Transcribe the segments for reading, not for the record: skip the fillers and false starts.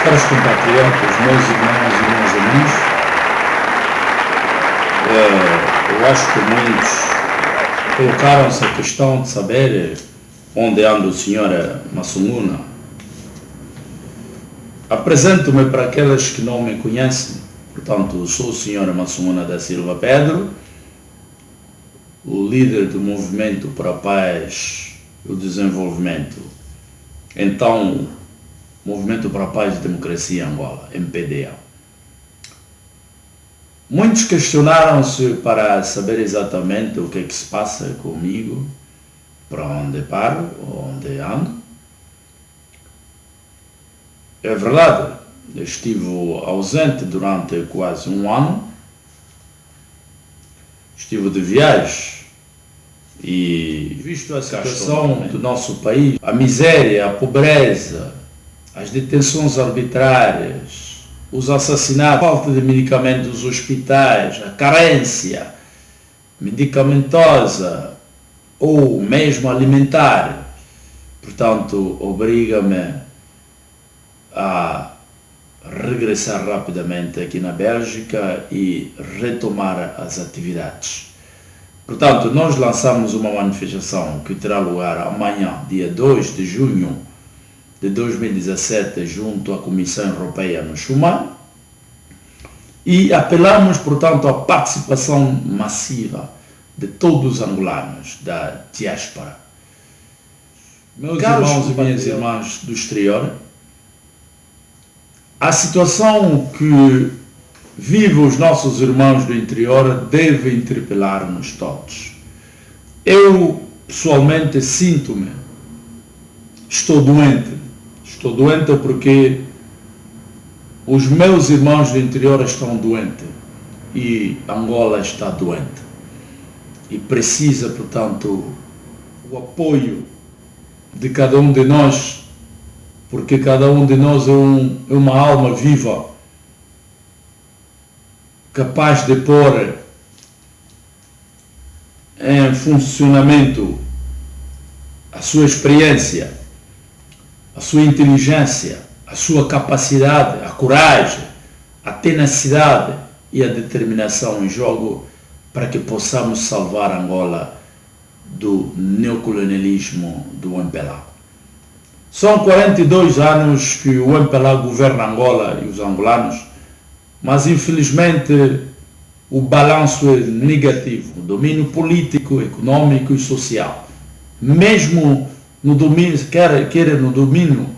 Caros compatriotas, meus irmãos e minhas irmãs, eu acho que muitos colocaram-se a questão de saber onde anda o senhor Massunguna. Apresento-me para aqueles que não me conhecem. Portanto, sou o senhor Massunguna da Silva Pedro, o líder do Movimento para a Paz e o Desenvolvimento. Então, Movimento para a Paz e Democracia em Angola, MPDA. Muitos questionaram-se para saber exatamente o que é que se passa comigo, para onde paro, onde ando. É verdade, eu estive ausente durante quase um ano, estive de viagem e, visto a situação do nosso país, a miséria, a pobreza, as detenções arbitrárias, os assassinatos, a falta de medicamentos nos hospitais, a carência medicamentosa ou mesmo alimentar, portanto, obriga-me a regressar rapidamente aqui na Bélgica e retomar as atividades. Portanto, nós lançamos uma manifestação que terá lugar amanhã, dia 2 de junho de 2017, junto à Comissão Europeia no Schuman, e apelamos, portanto, à participação massiva de todos os angolanos da diáspora. Meus irmãos e minhas irmãs do exterior, a situação que vivem os nossos irmãos do interior deve interpelar-nos todos. Eu, pessoalmente, sinto-me, estou doente porque os meus irmãos do interior estão doentes e Angola está doente e precisa, portanto, o apoio de cada um de nós, porque cada um de nós é uma alma viva, capaz de pôr em funcionamento a sua experiência, a sua inteligência, a sua capacidade, a coragem, a tenacidade e a determinação em jogo para que possamos salvar Angola do neocolonialismo do MPLA. São 42 anos que o MPLA governa Angola e os angolanos, mas infelizmente o balanço é negativo, o domínio político, econômico e social. Mesmo no domínio, quer no domínio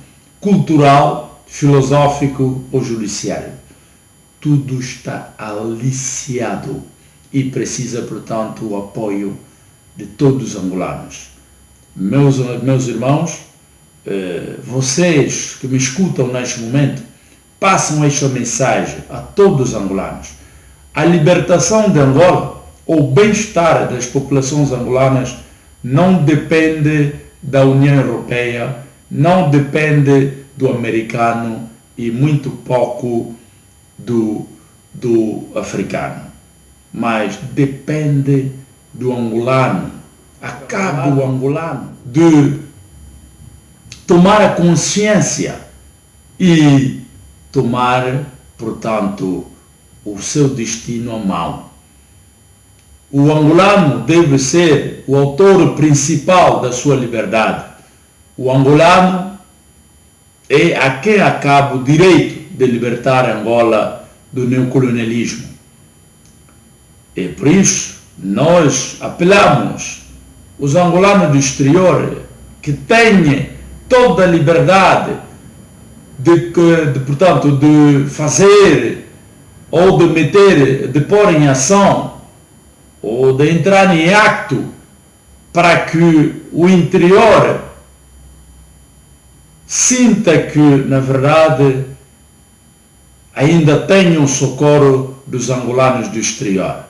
cultural, filosófico ou judiciário. Tudo está aliciado e precisa, portanto, o apoio de todos os angolanos. Meus irmãos, vocês que me escutam neste momento, passam esta mensagem a todos os angolanos. A libertação de Angola, ou o bem-estar das populações angolanas, não depende da União Europeia, não depende do americano e muito pouco do africano, mas depende do angolano. Cabe o angolano de tomar a consciência e tomar, portanto, o seu destino à mão. O angolano deve ser o autor principal da sua liberdade. O angolano é a quem acaba o direito de libertar Angola do neocolonialismo. E por isso, nós apelamos os angolanos do exterior que têm toda a liberdade portanto, de fazer ou de meter, de pôr em ação ou de entrar em acto para que o interior sinta que, na verdade, ainda tem o socorro dos angolanos do exterior.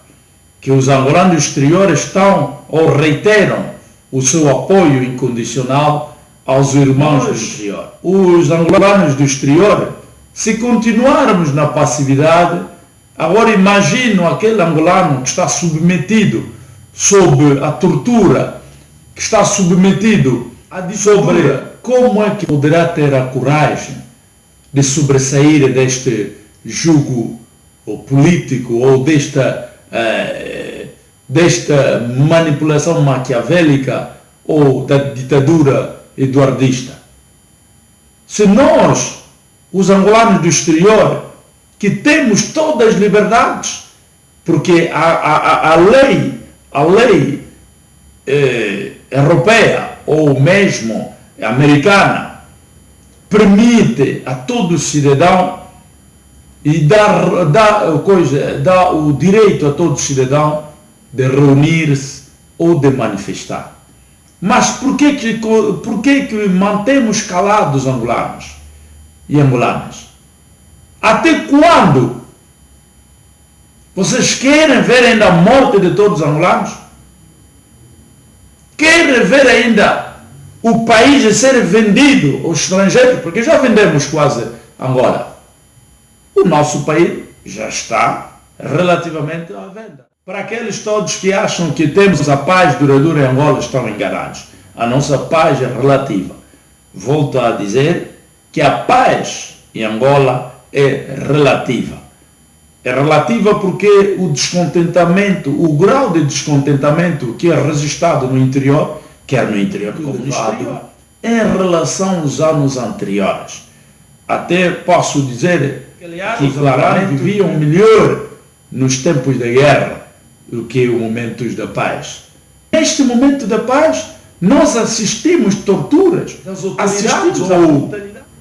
Que os angolanos do exterior estão ou reiteram o seu apoio incondicional aos irmãos do exterior. Os angolanos do exterior, se continuarmos na passividade, agora imagino aquele angolano que está submetido sob a tortura, que está submetido a sobre como é que poderá ter a coragem de sobressair deste jugo ou político ou desta manipulação maquiavélica ou da ditadura eduardista. Se nós, os angolanos do exterior, que temos todas as liberdades, porque a lei europeia ou mesmo americana permite a todo cidadão e dá o direito a todo cidadão de reunir-se ou de manifestar. Mas por que mantemos calados os angolanos e angolanas? Até quando? Vocês querem ver ainda a morte de todos os angolanos? Querem ver ainda o país ser vendido ao estrangeiro? Porque já vendemos quase Angola. O nosso país já está relativamente à venda. Para aqueles todos que acham que temos a paz duradoura em Angola, estão enganados. A nossa paz é relativa. Volto a dizer que a paz em Angola é relativa. É relativa porque o descontentamento, o grau de descontentamento que é registrado no interior, quer no interior como no exterior, em relação aos anos anteriores. Até posso dizer que claramente viviam melhor nos tempos da guerra do que os momentos da paz. Neste momento da paz, nós assistimos torturas, assistimos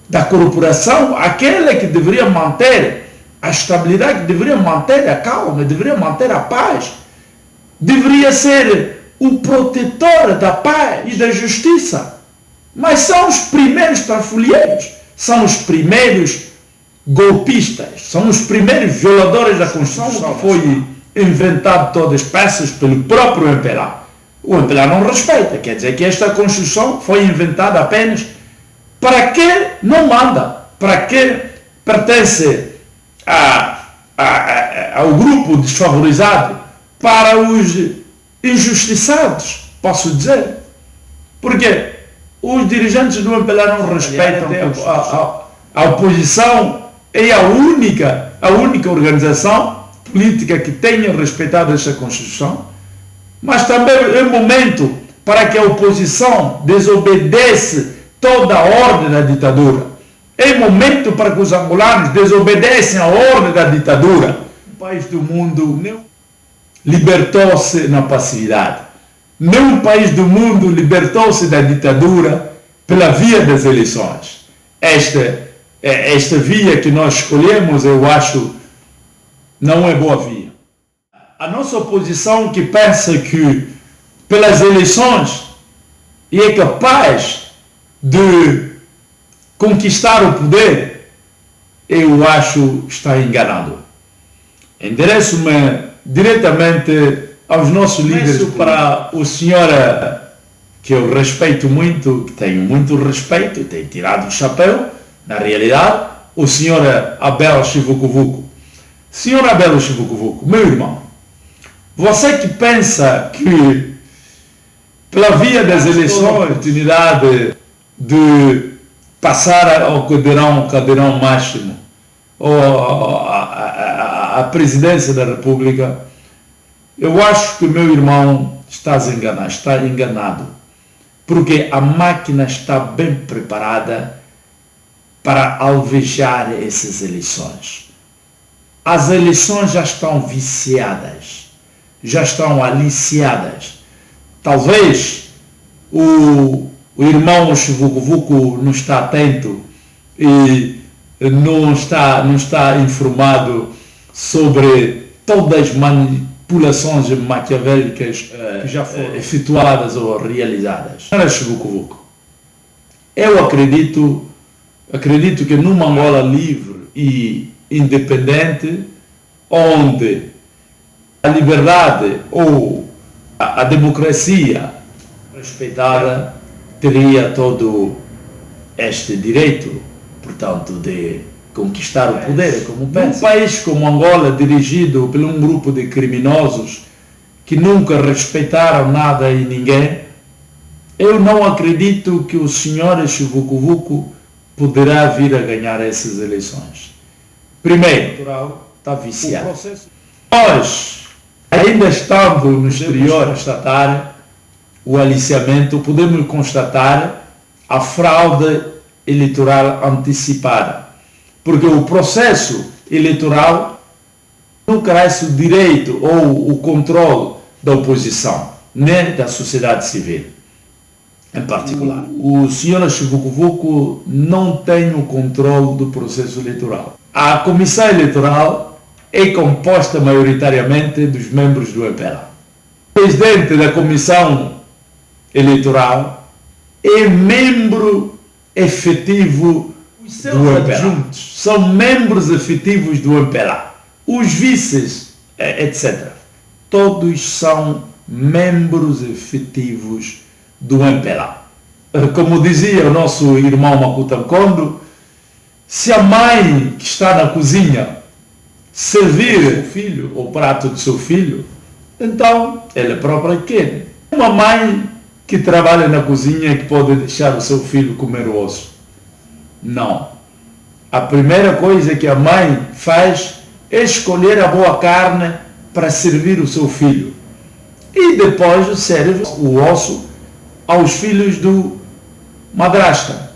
da corporação, aquela que deveria manter a estabilidade, que deveria manter a calma, deveria manter a paz, deveria ser o protetor da paz e da justiça. Mas são os primeiros trafulheiros, são os primeiros golpistas, são os primeiros violadores da Constituição, que foi inventado todas as peças pelo próprio MPLA. O MPLA não respeita, quer dizer que esta Constituição foi inventada apenas para que não manda, para que pertence ao grupo desfavorizado, para os injustiçados, posso dizer. Porque os dirigentes do MPLA não respeitam a oposição, é a única organização política que tenha respeitado esta Constituição, mas também é momento para que a oposição desobedeça toda a ordem da ditadura. É momento para que os angolanos desobedecem a ordem da ditadura. O país do mundo não libertou-se na passividade. Nenhum país do mundo libertou-se da ditadura pela via das eleições. Esta via que nós escolhemos, eu acho, não é boa via. A nossa oposição que pensa que pelas eleições é capaz de conquistar o poder, eu acho que está enganado. Endereço-me diretamente aos nossos líderes, para o senhor, que eu respeito muito, que tenho muito respeito e tenho tirado o chapéu, na realidade, o senhor Abel Chivucovuco. Senhor Abel Chivucovuco, meu irmão, você que pensa que pela via das eleições, a oportunidade de passar ao cadeirão máximo, ou a presidência da República, eu acho que, meu irmão, está enganado, porque a máquina está bem preparada para alvejar essas eleições. As eleições já estão viciadas, já estão aliciadas. Talvez o irmão Chivucovuco não está atento e não está informado sobre todas as manipulações maquiavélicas que já foram efetuadas ou realizadas. Chivucovuco, eu acredito que numa Angola livre e independente, onde a liberdade ou a democracia respeitada teria todo este direito, portanto, de conquistar o poder, como pensa. Um país como Angola, dirigido por um grupo de criminosos que nunca respeitaram nada e ninguém, eu não acredito que o senhor Chivucovuco poderá vir a ganhar essas eleições. Primeiro, está viciado. Nós, ainda estando no exterior, constatar o aliciamento, podemos constatar a fraude eleitoral antecipada. Porque o processo eleitoral não carece o direito ou o controle da oposição, nem da sociedade civil, em particular. O senhor Chivucovuco não tem o controle do processo eleitoral. A comissão eleitoral é composta maioritariamente dos membros do MPLA. O presidente da comissão eleitoral é membro efetivo do MPLA. São membros efetivos do MPLA. Os vices, etc. Todos são membros efetivos do MPLA. Como dizia o nosso irmão Makuta Nkondo, se a mãe que está na cozinha servir o filho, o prato do seu filho, então ela própria quer. Uma mãe que trabalha na cozinha que pode deixar o seu filho comer o osso. Não. A primeira coisa que a mãe faz é escolher a boa carne para servir o seu filho. E depois serve o osso aos filhos do madrasta.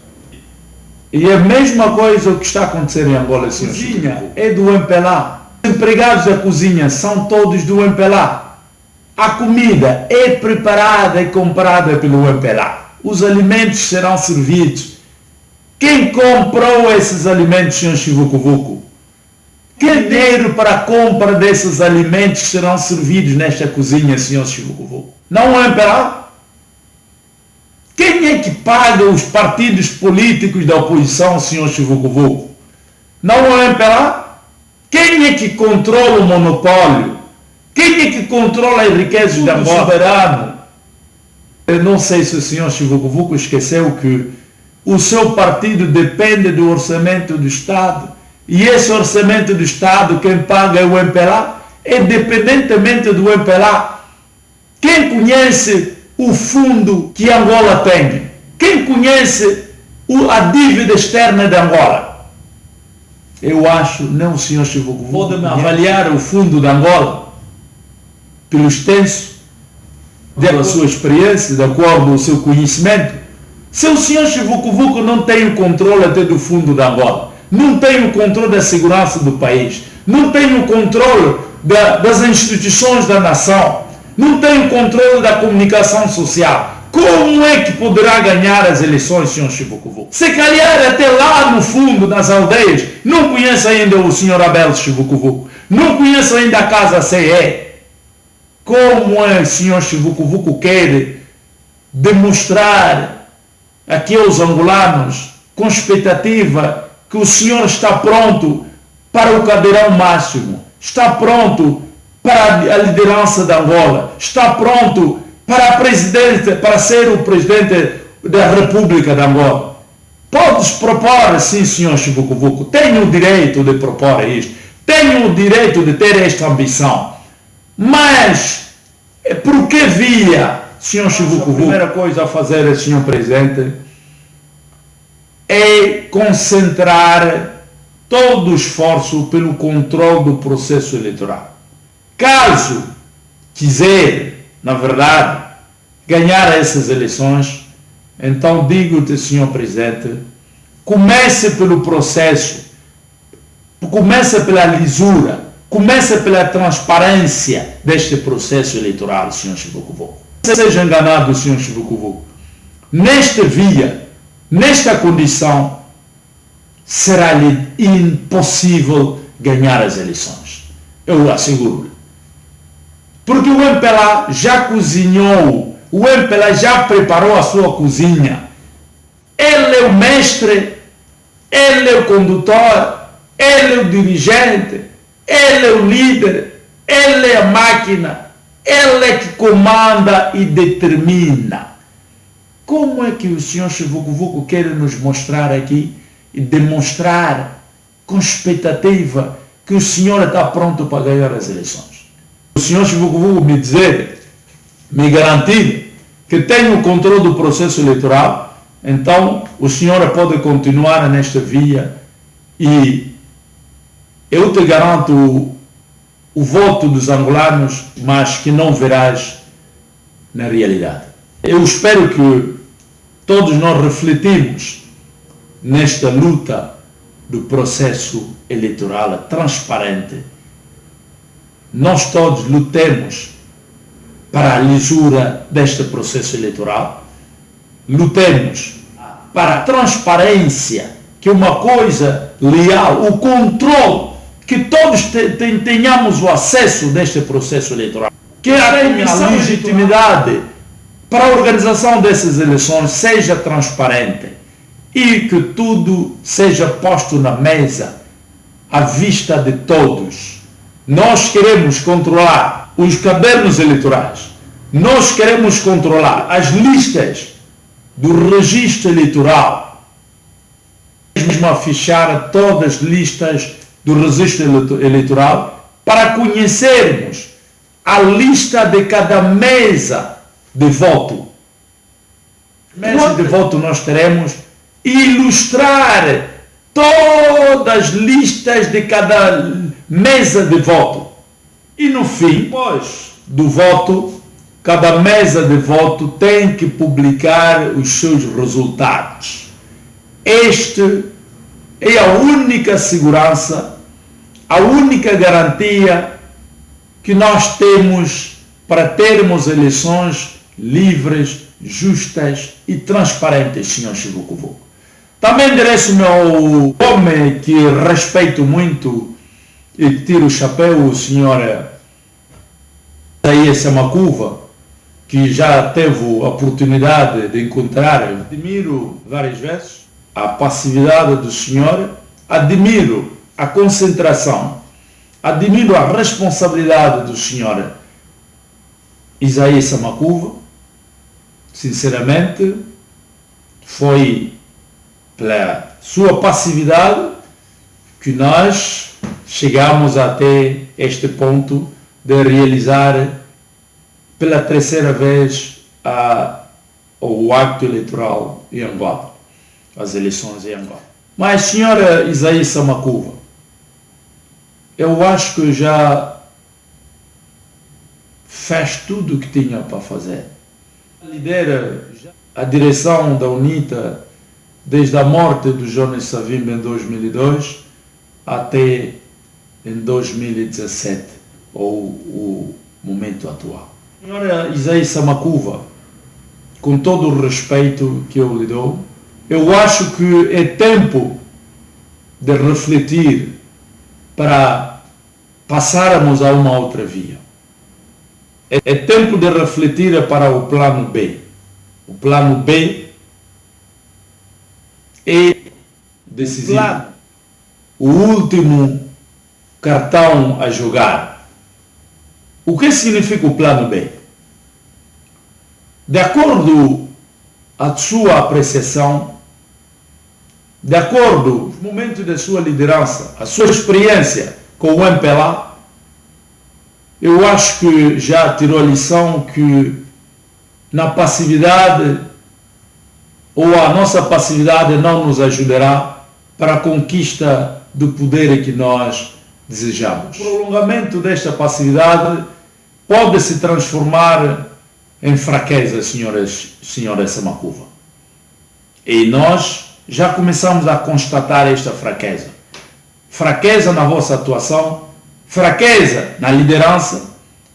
E a mesma coisa que está acontecendo em Angola, senhor. A cozinha é do MPLA. Os empregados da cozinha são todos do MPLA. A comida é preparada e comprada pelo MPLA. Os alimentos serão servidos. Quem comprou esses alimentos, senhor Chivucovuco? Que dinheiro para a compra desses alimentos que serão servidos nesta cozinha, senhor Chivucovuco? Não o MPLA? Quem é que paga os partidos políticos da oposição, senhor Chivucovuco? Não o MPLA? Quem é que controla o monopólio? Quem é que controla as riquezas da Angola? Soberano. Eu não sei se o senhor Chivucovuco esqueceu que o seu partido depende do orçamento do Estado. E esse orçamento do Estado, quem paga é o MPLA, independentemente do MPLA. Quem conhece o fundo que Angola tem? Quem conhece a dívida externa de Angola? Eu acho, não o senhor Chivucovuco, pode avaliar o fundo de Angola pelo extenso, pela sua experiência, de acordo com o seu conhecimento. Se o senhor Chivucovuco não tem o controle até do fundo de Angola, não tem o controle da segurança do país, não tem o controle das instituições da nação, não tem o controle da comunicação social, como é que poderá ganhar as eleições, senhor Chivucovuco? Se calhar até lá no fundo, nas aldeias, não conhece ainda o senhor Abel Chivucovuco, não conhece ainda a Casa CE. Como é que o senhor Chivucovuco quer demonstrar aqui aos angolanos, com expectativa, que o senhor está pronto para o cadeirão máximo, está pronto para a liderança da Angola, está pronto para a presidência, para ser o presidente da República da Angola? Podes propor, sim, senhor Chivucovuco, tenho o direito de propor isto, tenho o direito de ter esta ambição, mas por que via, senhor Chivucovuco? A primeira coisa a fazer, senhor presidente, é concentrar todo o esforço pelo controle do processo eleitoral. Caso quiser, na verdade, ganhar essas eleições, então digo-te, senhor presidente, comece pelo processo, comece pela lisura, comece pela transparência deste processo eleitoral, senhor Chivucovuco. Não seja enganado, senhor Chivucovuco. Nesta via, nesta condição, será-lhe impossível ganhar as eleições. Eu asseguro-lhe. Porque o MPLA já cozinhou, o MPLA já preparou a sua cozinha. Ele é o mestre, ele é o condutor, ele é o dirigente, ele é o líder, ele é a máquina, ele é que comanda e determina. Como é que o senhor Chivucovuco quer nos mostrar aqui e demonstrar com expectativa que o senhor está pronto para ganhar as eleições? O senhor Chivucovuco me dizer, me garantir que tem o controle do processo eleitoral, então o senhor pode continuar nesta via e eu te garanto o voto dos angolanos, mas que não verás na realidade. Eu espero que todos nós refletimos nesta luta do processo eleitoral transparente. Nós todos lutemos para a lisura deste processo eleitoral, lutemos para a transparência, que é uma coisa leal, o controle, que todos tenhamos o acesso deste processo eleitoral, que a legitimidade para a organização dessas eleições seja transparente e que tudo seja posto na mesa à vista de todos. Nós queremos controlar os cadernos eleitorais, nós queremos controlar as listas do registro eleitoral, mesmo a fichar todas as listas do registro eleitoral para conhecermos a lista de cada mesa de voto. Mesa de voto nós teremos ilustrar todas as listas de cada mesa de voto. E no fim, depois do voto, cada mesa de voto tem que publicar os seus resultados. Este é a única segurança, a única garantia que nós temos para termos eleições livres, justas e transparentes, Sr. Chivucovo. Também endereço-me ao homem que respeito muito e que tiro o chapéu, o Sr. Isaías Samakuva, que já teve a oportunidade de encontrar. Admiro várias vezes a passividade do senhor, admiro a concentração, admiro a responsabilidade do senhor Isaías Samakuva. Sinceramente, foi pela sua passividade que nós chegamos até este ponto de realizar pela terceira vez o acto eleitoral em Angola, as eleições em Angola. Mas, senhora Isaías Samakuva, eu acho que já fez tudo o que tinha para fazer. Lidera a direção da UNITA desde a morte do Jonas Savimbi em 2002 até em 2017, ou o momento atual. Senhora Isaías Samakuva, com todo o respeito que eu lhe dou, eu acho que é tempo de refletir para passarmos a uma outra via. É tempo de refletir para o plano B. O plano B é decisivo. O último cartão a jogar. O que significa o plano B? De acordo com a sua apreciação, de acordo com o momento da sua liderança, a sua experiência com o MPLA, eu acho que já tirou a lição que na passividade, ou a nossa passividade não nos ajudará para a conquista do poder que nós desejamos. O prolongamento desta passividade pode se transformar em fraqueza, senhora Samakuva. E nós já começamos a constatar esta fraqueza. Fraqueza na vossa atuação, fraqueza na liderança,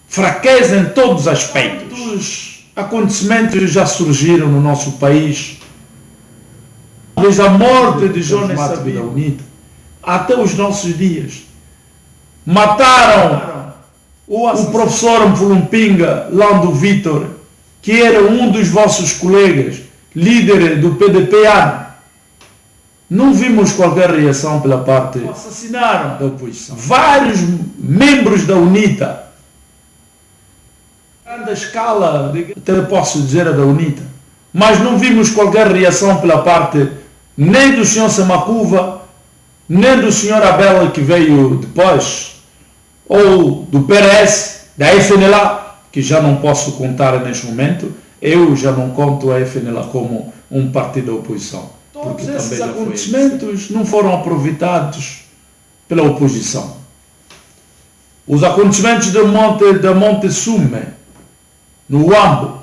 fraqueza em todos os aspectos. Os acontecimentos já surgiram no nosso país, desde a morte de Jonas Savimbi da UNITA até os nossos dias. Mataram o professor Mpulumpinga Lando Vitor, que era um dos vossos colegas, líder do PDP-ANO. Não vimos qualquer reação pela parte. Assassinaram da oposição vários membros da UNITA. A grande escala, até posso dizer, a da UNITA. Mas não vimos qualquer reação pela parte nem do Sr. Samakuva, nem do Sr. Abel, que veio depois, ou do PRS, da FNLA, que já não posso contar neste momento. Eu já não conto a FNLA como um partido da oposição. Porque Todos esses acontecimentos não foram aproveitados pela oposição. Os acontecimentos da Monte Sume, no Huambo,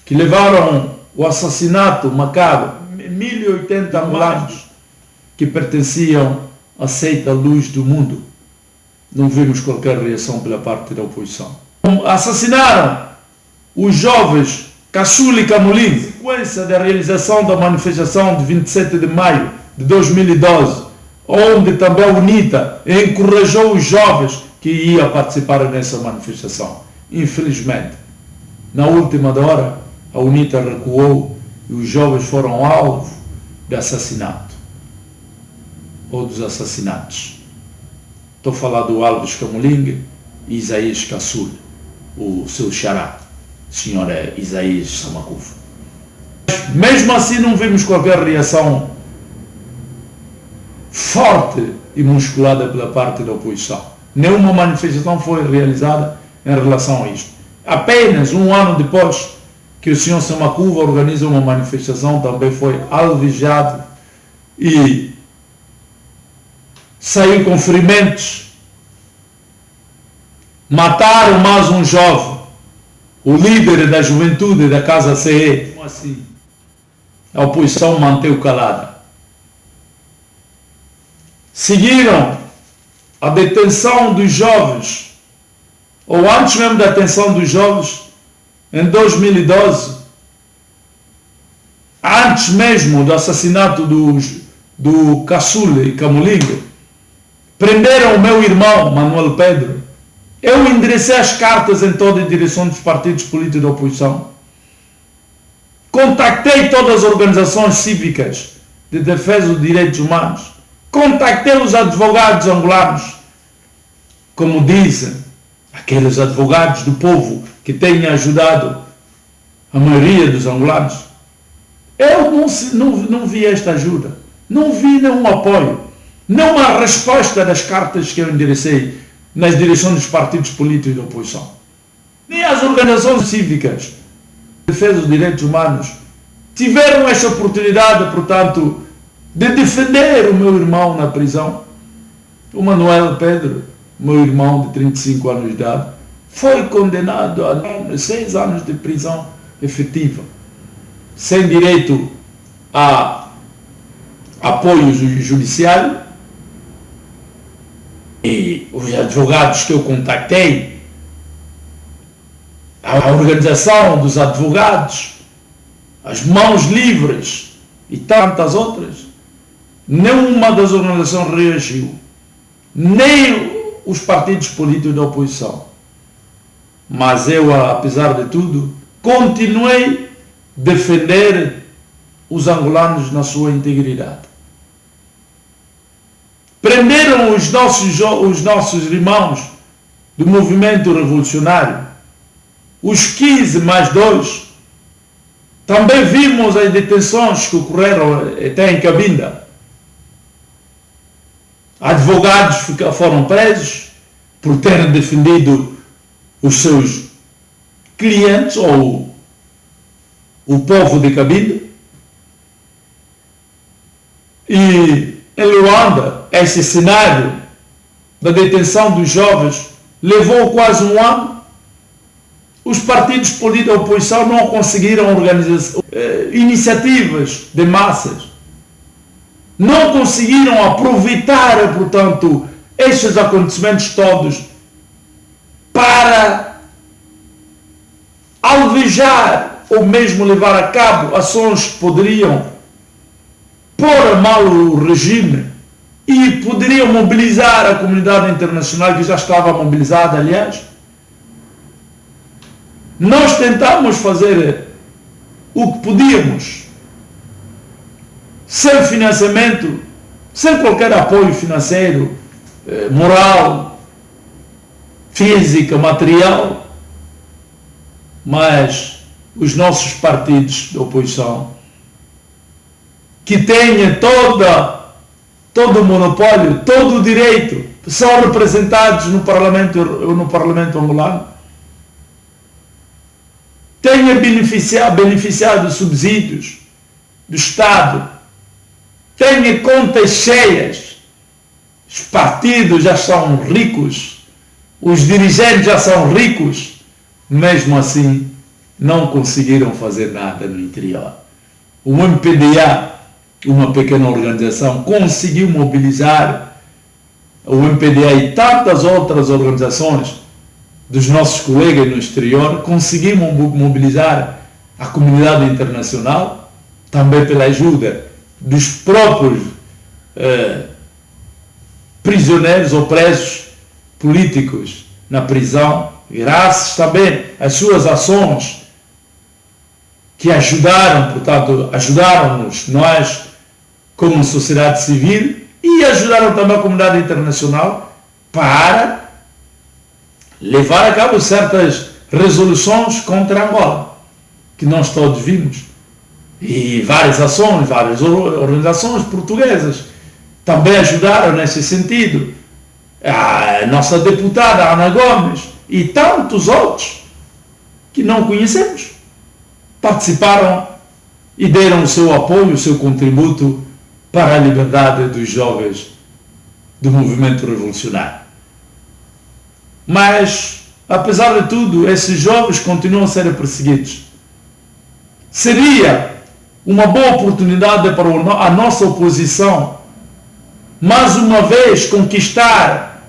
que levaram o assassinato macabro de 1080 angolanos que pertenciam à seita Luz do Mundo, não vimos qualquer reação pela parte da oposição. Assassinaram os jovens Caçula e Camolim, sequência da realização da manifestação de 27 de maio de 2012, onde também a UNITA encorajou os jovens que iam participar nessa manifestação. Infelizmente, na última hora, a UNITA recuou e os jovens foram alvo de assassinato, ou dos assassinatos. Estou a falar do Alves Camoling e Isaías Caçula, o seu xará, senhor Isaías Samakufa. Mesmo assim não vimos qualquer reação forte e musculada pela parte da oposição. Nenhuma manifestação foi realizada em relação a isto. Apenas um ano depois que o senhor Samakufa organiza uma manifestação, também foi alvejado e saiu com ferimentos. Mataram mais um jovem, o líder da juventude da Casa CE. Assim, a oposição manteve calada. Seguiram a detenção dos jovens, ou antes mesmo da detenção dos jovens, em 2012, antes mesmo do assassinato do Caçula e Camoling, prenderam o meu irmão, Manuel Pedro. Eu enderecei as cartas em toda a direção dos partidos políticos da oposição. Contactei todas as organizações cívicas de defesa dos direitos humanos. Contactei os advogados angolanos. Como dizem, aqueles advogados do povo que têm ajudado a maioria dos angolanos. Eu não vi esta ajuda. Não vi nenhum apoio. Nenhuma resposta das cartas que eu enderecei nas direções dos partidos políticos da oposição. Nem as organizações cívicas de defesa dos direitos humanos tiveram esta oportunidade, portanto, de defender o meu irmão na prisão. O Manuel Pedro, meu irmão de 35 anos de idade, foi condenado a 6 anos de prisão efetiva, sem direito a apoio judiciário. E os advogados que eu contactei, a organização dos advogados, as mãos livres e tantas outras, nenhuma das organizações reagiu, nem os partidos políticos da oposição. Mas eu, apesar de tudo, continuei a defender os angolanos na sua integridade. Prenderam os nossos irmãos do movimento revolucionário, os 15 mais 2. Também vimos as detenções que ocorreram até em Cabinda. Advogados foram presos por terem defendido os seus clientes ou o povo de Cabinda. E em Luanda, esse cenário da detenção dos jovens levou quase um ano. Os partidos políticos da oposição não conseguiram organizar iniciativas de massas. Não conseguiram aproveitar, portanto, estes acontecimentos todos para alvejar ou mesmo levar a cabo ações que poderiam pôr a mal o regime e poderiam mobilizar a comunidade internacional, que já estava mobilizada, aliás. Nós tentamos fazer o que podíamos, sem financiamento, sem qualquer apoio financeiro, moral, físico, material, mas os nossos partidos de oposição, que têm todo o monopólio, todo o direito, são representados no Parlamento angolano, têm beneficiado de subsídios do Estado têm contas cheias, os partidos já são ricos, os dirigentes já são ricos, mesmo assim não conseguiram fazer nada no interior. O MPDA, uma pequena organização, conseguiu mobilizar o MPDA e tantas outras organizações dos nossos colegas no exterior, conseguimos mobilizar a comunidade internacional, também pela ajuda dos próprios prisioneiros ou presos políticos na prisão, graças também às suas ações que ajudaram, portanto, ajudaram-nos, nós, como sociedade civil, e ajudaram também a comunidade internacional para levar a cabo certas resoluções contra Angola, que nós todos vimos. E várias ações, várias organizações portuguesas também ajudaram nesse sentido. A nossa deputada Ana Gomes e tantos outros que não conhecemos participaram e deram o seu apoio, o seu contributo para a liberdade dos jovens do movimento revolucionário. Mas, apesar de tudo, esses jovens continuam a ser perseguidos. Seria uma boa oportunidade para a nossa oposição, mais uma vez, conquistar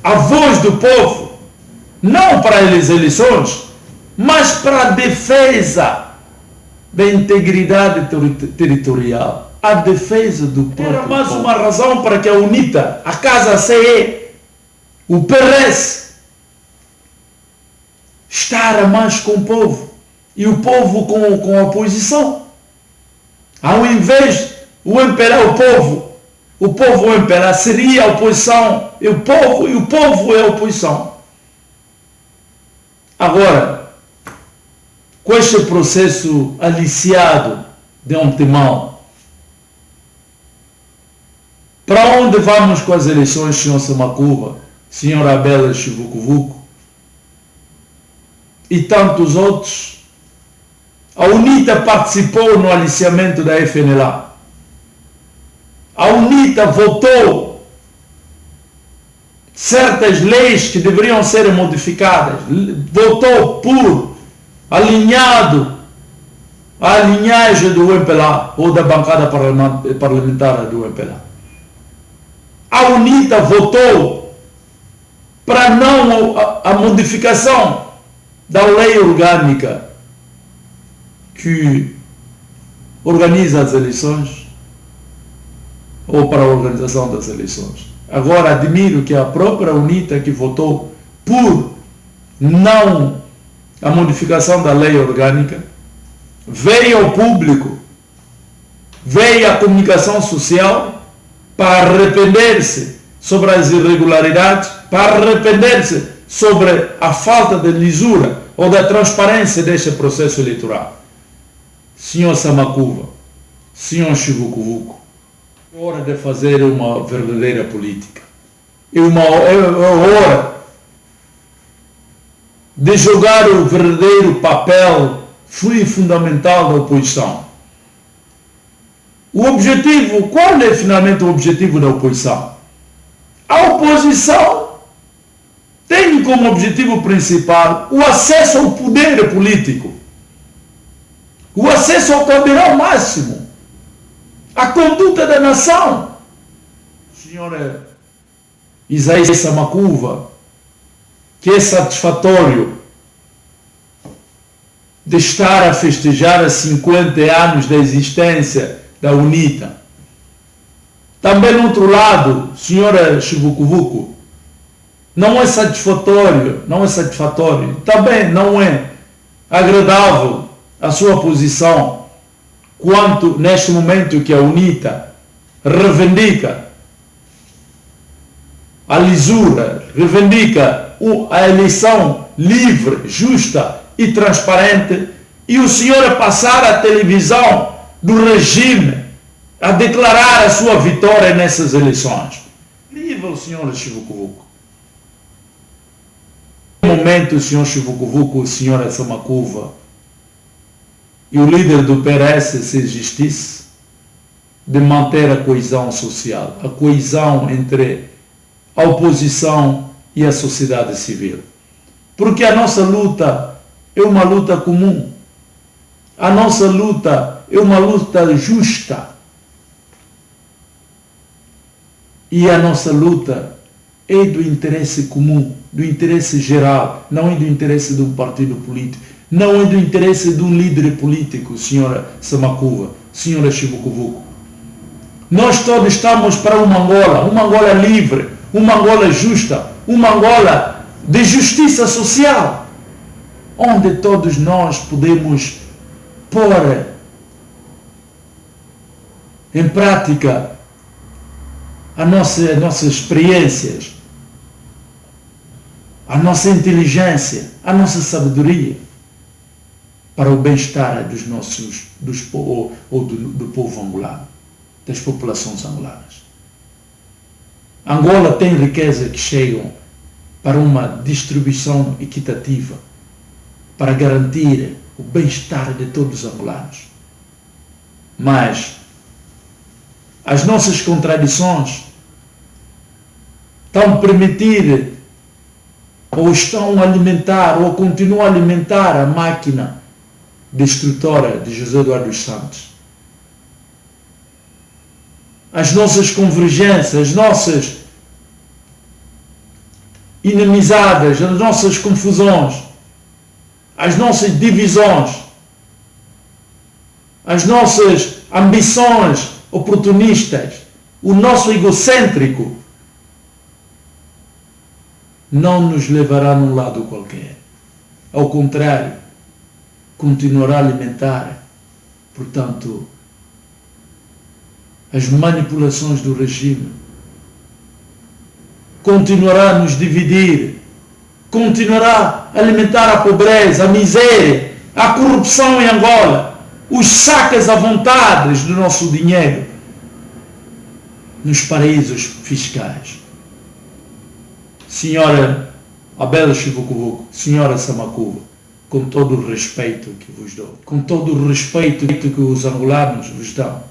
a voz do povo, não para as eleições, mas para a defesa da integridade territorial, a defesa do próprio povo. Era mais uma razão para que a UNITA, a Casa CE, o PRS, estar mais com o povo e o povo com a oposição. Ao invés o MPLA, o povo o MPLA seria a oposição e o povo é a oposição. Agora, com este processo aliciado de antemão, para onde vamos com as eleições, senhor Samakuva, senhor Abela Chivukuvuku e tantos outros? A UNITA participou no aliciamento da FNLA. A UNITA votou certas leis que deveriam ser modificadas, votou por alinhado à linhagem do MPLA ou da bancada parlamentar do MPLA. A UNITA votou para não a modificação da lei orgânica que organiza as eleições ou para a organização das eleições. Agora admiro que a própria UNITA, que votou por não a modificação da lei orgânica, veio ao público, veio à comunicação social para arrepender-se sobre as irregularidades, para arrepender-se sobre a falta de lisura ou da transparência deste processo eleitoral. Senhor Samakuva, senhor Chivukuvuku, é hora de fazer uma verdadeira política. É hora de jogar o verdadeiro papel fundamental da oposição. O objetivo, qual é finalmente o objetivo da oposição? A oposição tem como objetivo principal o acesso ao poder político, o acesso ao caldeirão máximo, a conduta da nação. Senhor Isaías Samakuva, que é satisfatório de estar a festejar os 50 anos da existência da UNITA. Também, no outro lado, senhora Chivukuvuku, não é satisfatório, também não é agradável a sua posição quanto neste momento que a UNITA reivindica a lisura, reivindica a eleição livre, justa e transparente, e o senhor a passar a televisão do regime a declarar a sua vitória nessas eleições. Incrível, senhor Chivukuvuku. No momento, senhor Chivukuvuku, senhora Samakuva e o líder do PRS, se existisse, de manter a coesão social, a coesão entre a oposição e a sociedade civil. Porque a nossa luta é uma luta comum. A nossa luta é uma luta justa. E a nossa luta é do interesse comum, do interesse geral, não é do interesse de um partido político, não é do interesse de um líder político, senhora Samakuva, senhora Chivukuvuku. Nós todos estamos para uma Angola livre, uma Angola justa, uma Angola de justiça social, onde todos nós podemos pôr em prática as nossas experiências, a nossa inteligência, a nossa sabedoria para o bem-estar do povo angolano, das populações angolanas. Angola tem riqueza que chegam para uma distribuição equitativa, para garantir o bem-estar de todos os angolanos. Mas as nossas contradições estão a permitir ou estão a alimentar ou continuam a alimentar a máquina destrutora de José Eduardo dos Santos. As nossas convergências, as nossas inimizadas, as nossas confusões, as nossas divisões, as nossas ambições oportunistas, o nosso egocêntrico, não nos levará num lado qualquer. Ao contrário, continuará a alimentar, portanto, as manipulações do regime, continuará a nos dividir, continuará a alimentar a pobreza, a miséria, a corrupção em Angola, os saques à vontade do nosso dinheiro nos paraísos fiscais. Senhora Abel Chivukuvuku, senhora Samakuva, com todo o respeito que vos dou, com todo o respeito que os angolanos vos dão,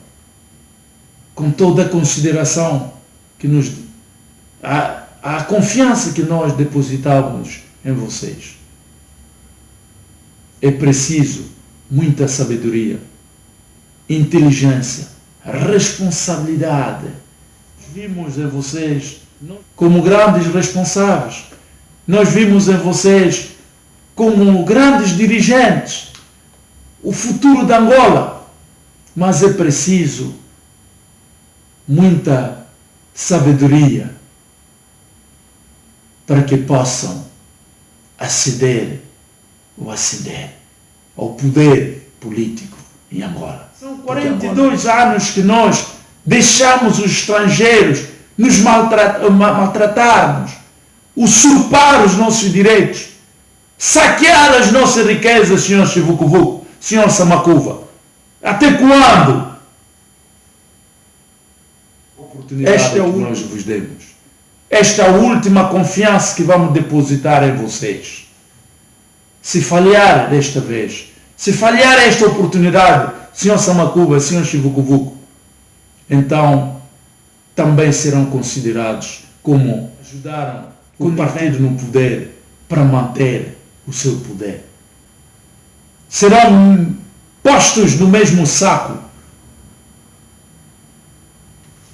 com toda a consideração que nos a confiança que nós depositamos em vocês. É preciso muita sabedoria, inteligência, responsabilidade. Vimos em vocês como grandes responsáveis. Nós vimos em vocês como grandes dirigentes, o futuro da Angola. Mas é preciso muita sabedoria para que possam aceder ou ascender ao poder político em Angola. São 42 anos que nós deixamos os estrangeiros nos maltratarmos, usurpar os nossos direitos, saquear as nossas riquezas, senhor Chivukuvuku, senhor Samakuva. Até quando? Esta é o que nós vos demos. Esta é a última confiança que vamos depositar em vocês. Se falhar desta vez, se falhar esta oportunidade, senhor Samakuva, senhor Chivukuvuku, então também serão considerados como ajudaram o partido no poder para manter o seu poder. Serão postos no mesmo saco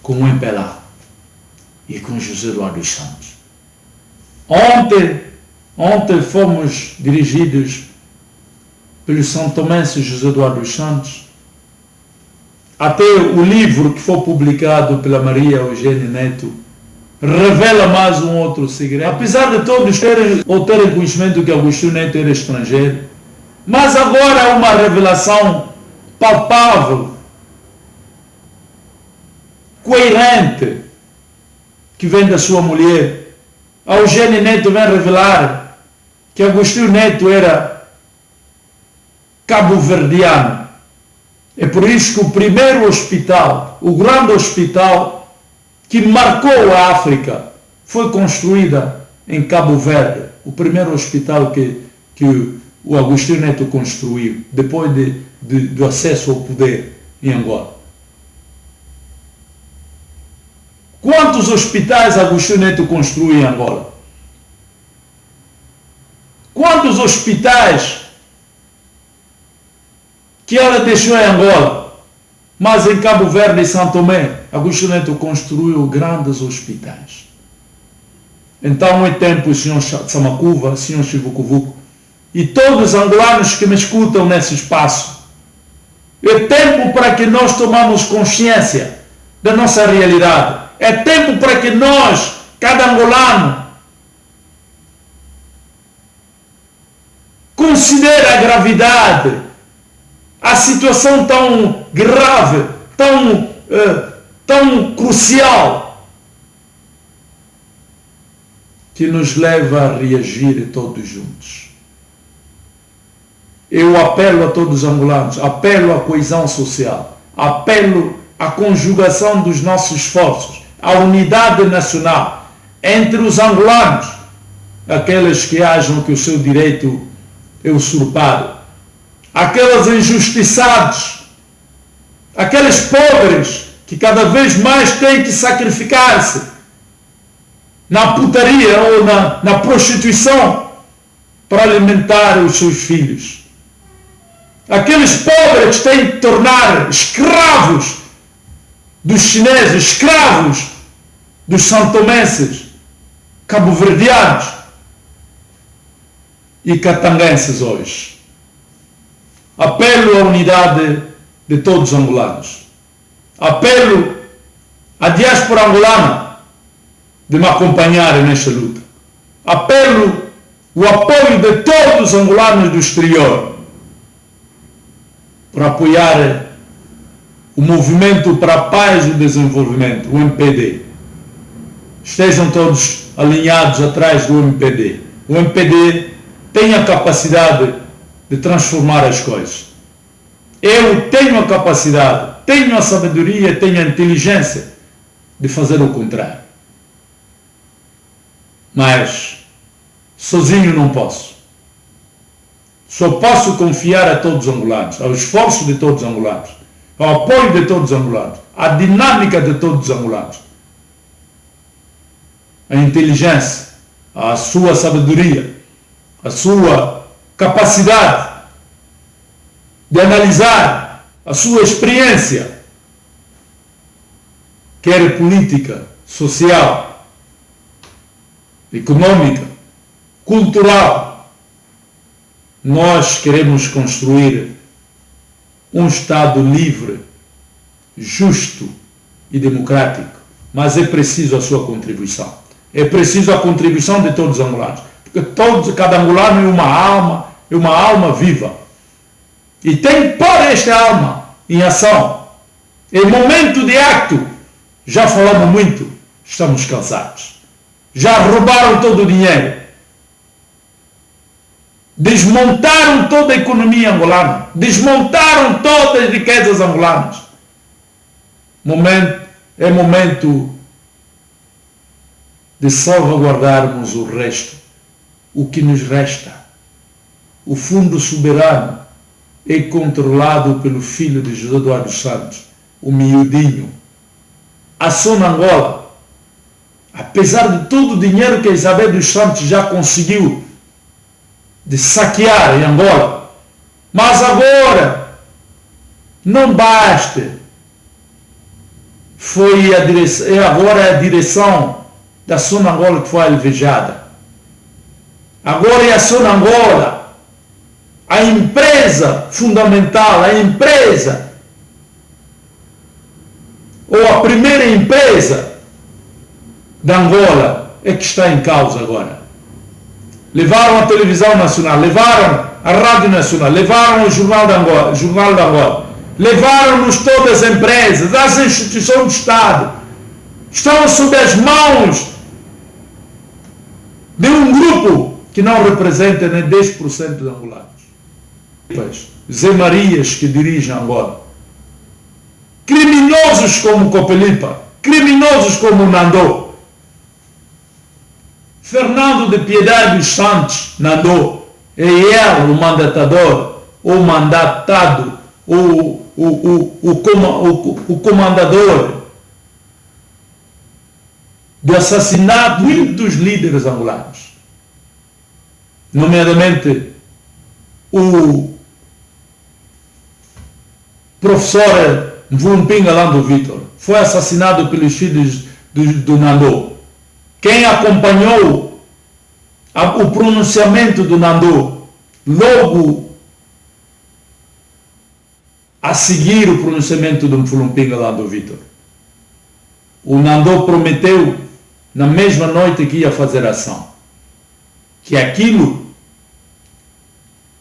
com o MPLA e com José Eduardo dos Santos. Ontem fomos dirigidos pelo São Tomense José Eduardo dos Santos. Até o livro que foi publicado pela Maria Eugênia Neto revela mais um outro segredo. Apesar de todos terem conhecimento que Agostinho Neto era estrangeiro, mas agora há uma revelação palpável, coerente, que vem da sua mulher. A Eugênia Neto vem revelar que Agostinho Neto era cabo-verdiano. É por isso que o primeiro hospital, o grande hospital que marcou a África, foi construída em Cabo Verde. O primeiro hospital que o Agostinho Neto construiu depois do acesso ao poder em Angola? Quantos hospitais Agostinho Neto construiu em Angola? Quantos hospitais que ela deixou em Angola? Mas em Cabo Verde e São Tomé, Agostinho Neto construiu grandes hospitais. Então é tempo, senhor Samacuva, senhor Chivucuvuco, e todos os angolanos que me escutam nesse espaço, é tempo para que nós tomamos consciência da nossa realidade. É tempo para que nós, cada angolano, considere a gravidade, a situação tão grave, tão crucial, que nos leva a reagir todos juntos. Eu apelo a todos os angolanos, apelo à coesão social, apelo à conjugação dos nossos esforços, à unidade nacional entre os angolanos, aqueles que acham que o seu direito é usurpado, aqueles injustiçados, aqueles pobres que cada vez mais têm que sacrificar-se na putaria ou na prostituição para alimentar os seus filhos. Aqueles pobres que têm que tornar escravos dos chineses, escravos dos santomenses, cabo-verdianos e catanguenses hoje. Apelo à unidade de todos os angolanos. Apelo à diáspora angolana de me acompanhar nesta luta. Apelo o apoio de todos os angolanos do exterior para apoiar o Movimento para a Paz e o Desenvolvimento, o MPD. Estejam todos alinhados atrás do MPD. O MPD tem a capacidade de transformar as coisas. Eu tenho a capacidade, tenho a sabedoria, tenho a inteligência de fazer o contrário. Mas sozinho não posso. Só posso confiar a todos os angolanos, ao esforço de todos os angolanos, ao apoio de todos os angolanos, à dinâmica de todos os angolanos, a inteligência, a sua sabedoria, a sua capacidade de analisar, a sua experiência, quer política, social, econômica, cultural. Nós queremos construir um Estado livre, justo e democrático, mas é preciso a sua contribuição. É preciso a contribuição de todos os angolanos, porque cada angolano é uma alma viva. E tem que pôr esta alma em ação. É momento de acto. Já falamos muito, estamos cansados. Já roubaram todo o dinheiro. Desmontaram toda a economia angolana. Desmontaram todas as riquezas angolanas. É momento de salvaguardarmos o resto, o que nos resta. O Fundo Soberano é controlado pelo filho de José Eduardo Santos, o miudinho. A Zona Angola, apesar de todo o dinheiro que a Isabel dos Santos já conseguiu de saquear em Angola, mas agora não basta. Agora é a direção da Zona Angola que foi alvejada. Agora é a Zona Angola, a empresa fundamental, a empresa, ou a primeira empresa da Angola é que está em causa agora. Levaram a televisão nacional, levaram a rádio nacional, levaram o jornal da Angola, levaram-nos todas as empresas, as instituições do Estado. Estão sob as mãos de um grupo que não representa nem 10% dos angolanos. Zé Marias que dirigem Angola. Criminosos como Copelipa, criminosos como Nandô, Fernando de Piedade dos Santos, Nandô, É ele o mandatador, o mandatado, o comandador do assassinato de muitos líderes angolanos, nomeadamente o professor Mvulupinga Lando Vitor, foi assassinado pelos filhos do Nando. Quem acompanhou o pronunciamento do Nando logo a seguir o pronunciamento do Mvulupinga Lando Vitor? O Nando prometeu na mesma noite que ia fazer ação, que aquilo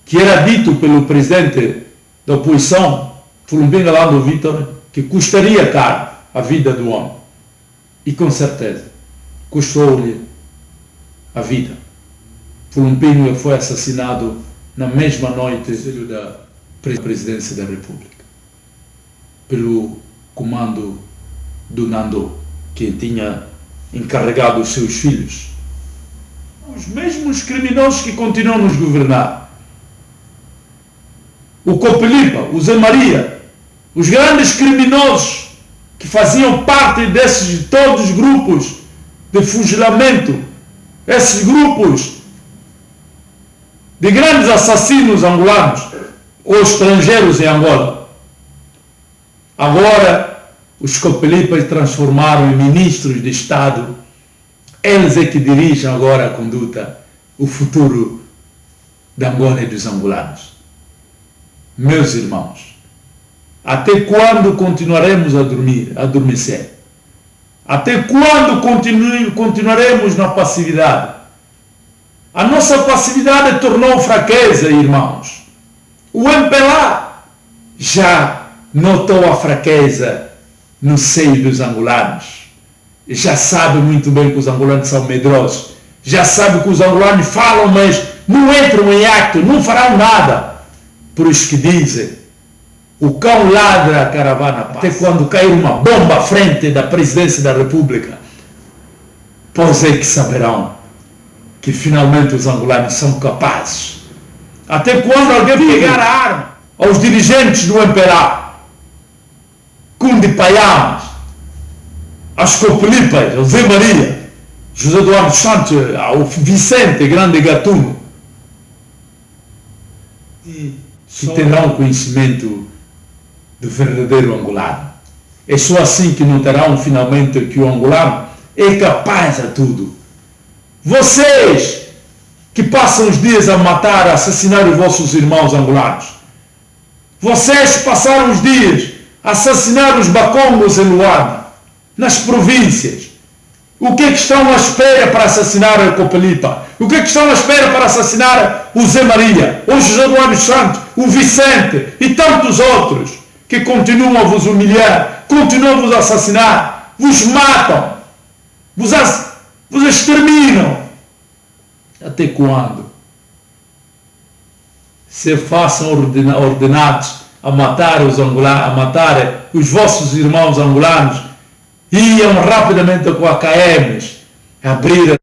que era dito pelo presidente da oposição, Mvulupinga Lando Vitor, que custaria caro a vida do homem. E com certeza custou-lhe a vida. Mvulupinga foi assassinado na mesma noite da presidência da República, pelo comando do Nando, que tinha encarregado os seus filhos. Os mesmos criminosos que continuam a nos governar. O Copelipa, o Zé Maria, os grandes criminosos que faziam parte desses todos os grupos de fuzilamento, esses grupos de grandes assassinos angolanos ou estrangeiros em Angola. Agora, os Copelipas transformaram em ministros de Estado. Eles é que dirigem agora a conduta, o futuro da Angola e dos angolanos. Meus irmãos, até quando continuaremos a adormecer? Até quando continuaremos na passividade? A nossa passividade tornou fraqueza, irmãos. O MPLA já notou a fraqueza no seio dos angolanos. Já sabe muito bem que os angolanos são medrosos. Já sabe que os angolanos falam, mas não entram em acto, não farão nada. Por isso que dizem, o cão ladra, a caravana passa. Até quando cair uma bomba à frente da presidência da República, pois é que saberão que finalmente os angolanos são capazes. Até quando alguém pegar a arma aos dirigentes do MPLA, Cunde Paiamas, aos Copelipas, ao Zé Maria, José Eduardo Santos, ao Vicente Grande Gatuno, que terão conhecimento do verdadeiro angolano. É só assim que notarão finalmente que o angolano é capaz a tudo. Vocês que passam os dias a matar, a assassinar os vossos irmãos angolanos, vocês que passaram os dias a assassinar os bacongos em Luanda, nas províncias, o que é que estão à espera para assassinar a Copelipa? O que é que estão à espera para assassinar o Zé Maria, o José Eduardo Santos, o Vicente e tantos outros que continuam a vos humilhar, continuam a vos assassinar, vos matam, vos exterminam? Até quando? Se façam ordenados a matar os angolanos, a matar os vossos irmãos angolanos, iam rapidamente com AKMs abrir